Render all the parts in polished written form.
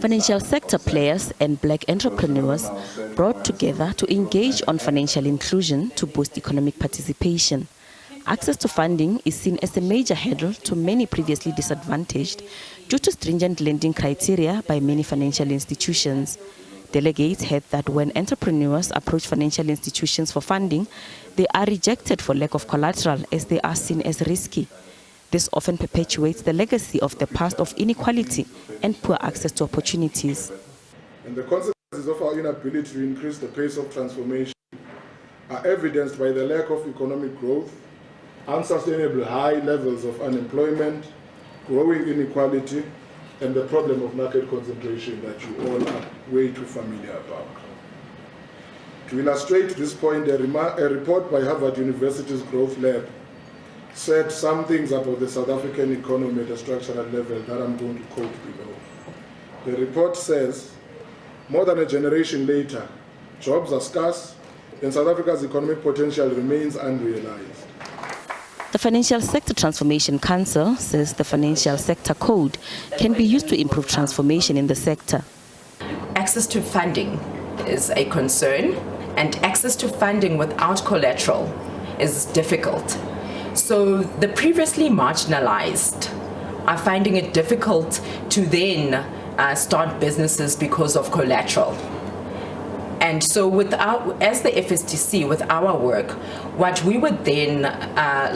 Financial sector players and black entrepreneurs brought together to engage on financial inclusion to boost economic participation. Access to funding is seen as a major hurdle to many previously disadvantaged due to stringent lending criteria by many financial institutions. Delegates heard that when entrepreneurs approach financial institutions for funding, they are rejected for lack of collateral as they are seen as risky. This often perpetuates the legacy of the past of inequality and poor access to opportunities. And the consequences of our inability to increase the pace of transformation are evidenced by the lack of economic growth, unsustainable high levels of unemployment, growing inequality, and the problem of market concentration that you all are way too familiar about. To illustrate this point, a report by Harvard University's Growth Lab said some things about the South African economy at a structural level that I'm going to quote below. The report says, more than a generation later, jobs are scarce and South Africa's economic potential remains unrealized. The Financial Sector Transformation Council says the Financial Sector Code can be used to improve transformation in the sector. Access to funding is a concern, and access to funding without collateral is difficult. So the previously marginalized are finding it difficult to then start businesses because of collateral. And so as the FSTC, with our work, what we would then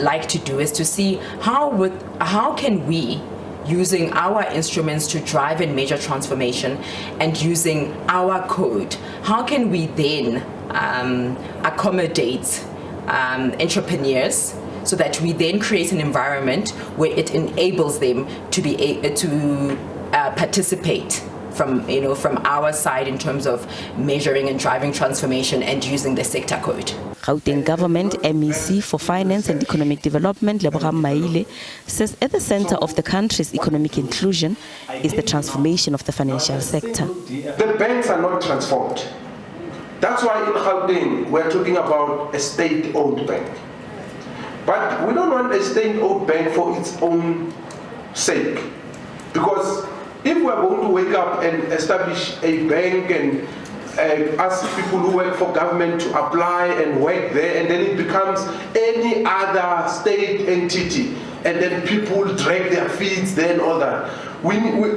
like to do is to see how can we, using our instruments to drive and measure transformation and using our code, how can we then accommodate entrepreneurs so that we then create an environment where it enables them to be to participate from our side in terms of measuring and driving transformation and using the sector code. Gauteng Government MEC for Finance and Economic Development, Lebogang Maile, says at the center of the country's economic inclusion is the transformation of the financial sector. The banks are not transformed. That's why in Gauteng we're talking about a state-owned bank. But we don't want a state-owned bank for its own sake. Because if we're going to wake up and establish a bank and ask people who work for government to apply and work there, and then it becomes any other state entity, and then people drag their feet there and all that.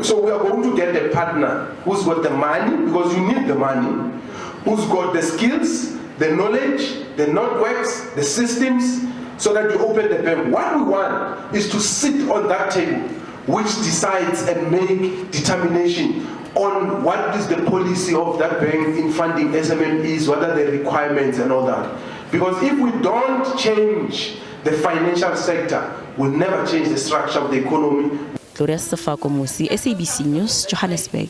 So we are going to get a partner who's got the money, because you need the money, who's got the skills, the knowledge, the networks, the systems, so that you open the bank. What we want is to sit on that table, which decides and make determination on what is the policy of that bank in funding SMMEs, what are the requirements and all that. Because if we don't change the financial sector, we'll never change the structure of the economy. Gloria Safako Musi, SABC News, Johannesburg.